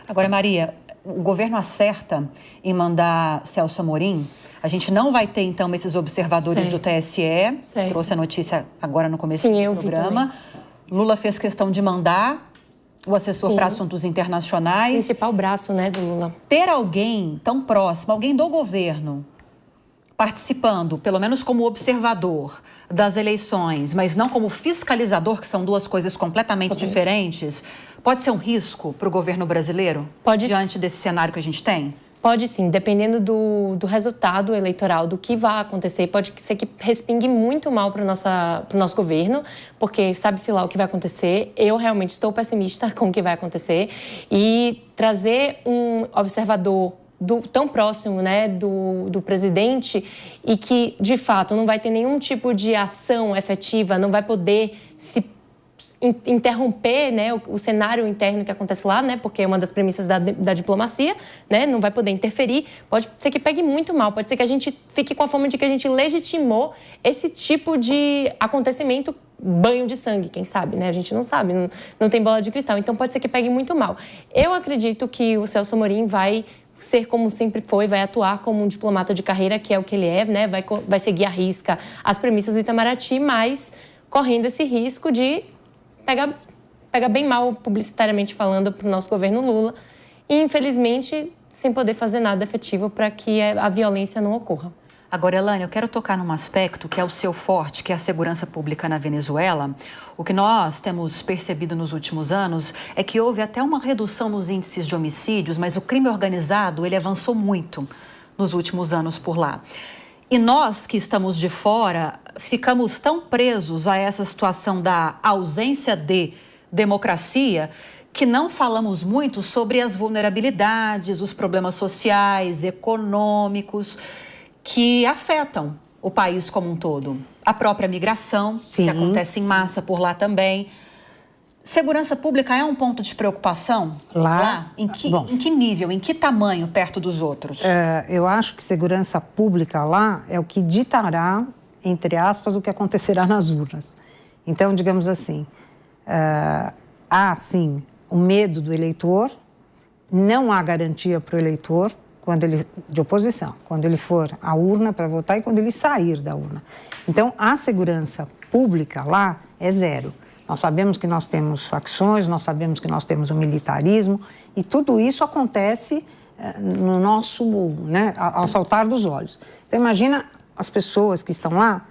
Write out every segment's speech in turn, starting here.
Agora, Maria, o governo acerta em mandar Celso Amorim. A gente não vai ter, então, esses observadores do TSE. Certo. Trouxe a notícia agora no começo Sim, do programa. Lula fez questão de mandar o assessor para assuntos internacionais. Principal braço, né, do Lula. Ter alguém tão próximo, alguém do governo, participando, pelo menos como observador das eleições, mas não como fiscalizador, que são duas coisas completamente diferentes, pode ser um risco para o governo brasileiro? Diante desse cenário que a gente tem? Pode sim, dependendo do resultado eleitoral, do que vai acontecer, pode ser que respingue muito mal para o nosso governo, porque sabe-se lá o que vai acontecer. Eu realmente estou pessimista com o que vai acontecer. E trazer um observador tão próximo, né, do presidente e que, de fato, não vai ter nenhum tipo de ação efetiva, não vai poder se interromper, né, o cenário interno que acontece lá, né, porque é uma das premissas da diplomacia, né, não vai poder interferir, pode ser que pegue muito mal, pode ser que a gente fique com a forma de que a gente legitimou esse tipo de acontecimento, banho de sangue, quem sabe, né, a gente não sabe, não tem bola de cristal, então pode ser que pegue muito mal. Eu acredito que o Celso Amorim vai ser como sempre foi, vai atuar como um diplomata de carreira, que é o que ele é, né, vai seguir à risca as premissas do Itamaraty, mas correndo esse risco de pega bem mal, publicitariamente falando, para o nosso governo Lula e, infelizmente, sem poder fazer nada efetivo para que a violência não ocorra. Agora, Elane, eu quero tocar num aspecto que é o seu forte, que é a segurança pública na Venezuela. O que nós temos percebido nos últimos anos é que houve até uma redução nos índices de homicídios, mas o crime organizado, ele avançou muito nos últimos anos por lá. E nós que estamos de fora ficamos tão presos a essa situação da ausência de democracia que não falamos muito sobre as vulnerabilidades, os problemas sociais, econômicos que afetam o país como um todo. A própria migração, que acontece em massa por lá também. Segurança pública é um ponto de preocupação lá? Em que nível, em que tamanho perto dos outros? Eu acho que segurança pública lá é o que ditará, entre aspas, o que acontecerá nas urnas. Então, digamos assim, há, sim, o medo do eleitor, não há garantia para o eleitor de oposição, quando ele for à urna para votar e quando ele sair da urna. Então, a segurança pública lá é zero. Nós sabemos que nós temos facções, nós sabemos que nós temos o militarismo e tudo isso acontece no nosso, né, ao saltar dos olhos. Então, imagina as pessoas que estão lá,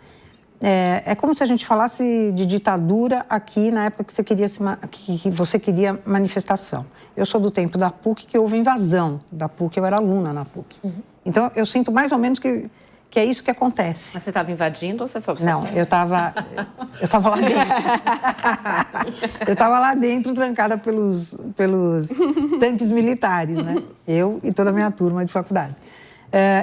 é como se a gente falasse de ditadura aqui na época que você queria manifestação. Eu sou do tempo da PUC, que houve invasão da PUC, eu era aluna na PUC. Então, eu sinto mais ou menos que é isso que acontece. Mas você estava invadindo ou você só... Não, eu estava lá dentro. Eu estava lá dentro, trancada pelos tanques militares, né? Eu e toda a minha turma de faculdade.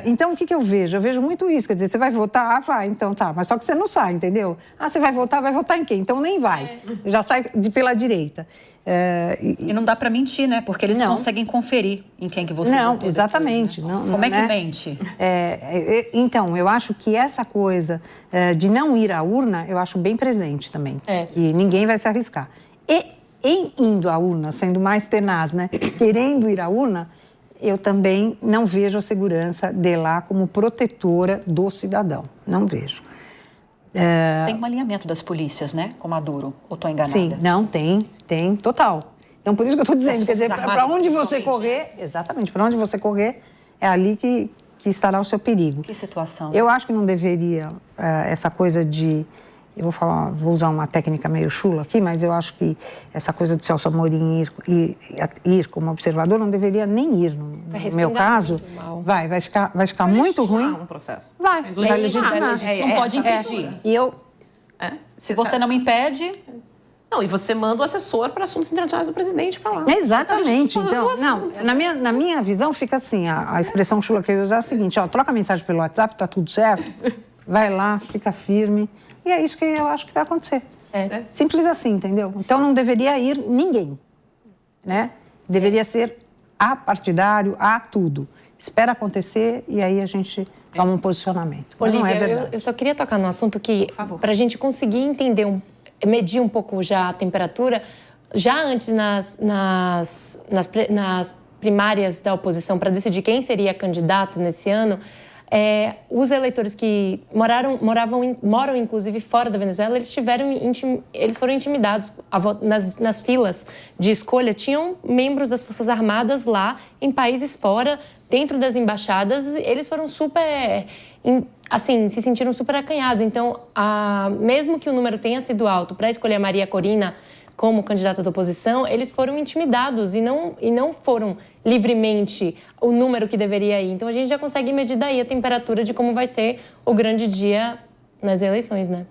Então, o que eu vejo? Eu vejo muito isso, quer dizer, você vai votar? Ah, vai, então tá, mas só que você não sai, entendeu? Ah, você vai votar em quem? Então nem vai, já sai pela direita. E não dá para mentir, né? Porque eles conseguem conferir em quem que você votou. Não, exatamente. Depois, né? Como é que mente? Então, eu acho que essa coisa de não ir à urna, eu acho bem presente também. E ninguém vai se arriscar. E em indo à urna, sendo mais tenaz, né? Querendo ir à urna, eu também não vejo a segurança de lá como protetora do cidadão. Não vejo. Tem um alinhamento das polícias, né? Com Maduro, ou estou enganada? Sim, não, tem, total. Então, por isso que eu estou dizendo, quer dizer, para onde você correr, exatamente, para onde você correr, é ali que estará o seu perigo. Que situação? Eu acho que não deveria essa coisa de... vou usar uma técnica meio chula aqui, mas eu acho que essa coisa de Celso Amorim ir como observador não deveria nem ir, no meu caso. Vai ficar muito ruim. Um processo. Vai legitimar. Não pode impedir. E eu... Se você não impede... Não, e você manda o assessor para assuntos internacionais do presidente para lá. Exatamente. Então, na minha visão fica assim, a expressão chula que eu ia usar é a seguinte, troca a mensagem pelo WhatsApp, tá tudo certo, vai lá, fica firme. E é isso que eu acho que vai acontecer. Simples assim, entendeu? Então não deveria ir ninguém, né? Deveria ser apartidário, tudo. Espera acontecer e aí a gente toma um posicionamento. Olivia, não é verdade. Eu só queria tocar no assunto que, para a gente conseguir entender, medir um pouco já a temperatura, já antes nas primárias da oposição para decidir quem seria candidato nesse ano, os eleitores que moram inclusive fora da Venezuela, eles foram intimidados nas filas de escolha. Tinham membros das Forças Armadas lá em países fora, dentro das embaixadas, eles foram super, assim, se sentiram super acanhados. Então, mesmo que o número tenha sido alto para escolher a Maria Corina como candidata da oposição, eles foram intimidados e não foram livremente o número que deveria ir. Então, a gente já consegue medir daí a temperatura de como vai ser o grande dia nas eleições, né?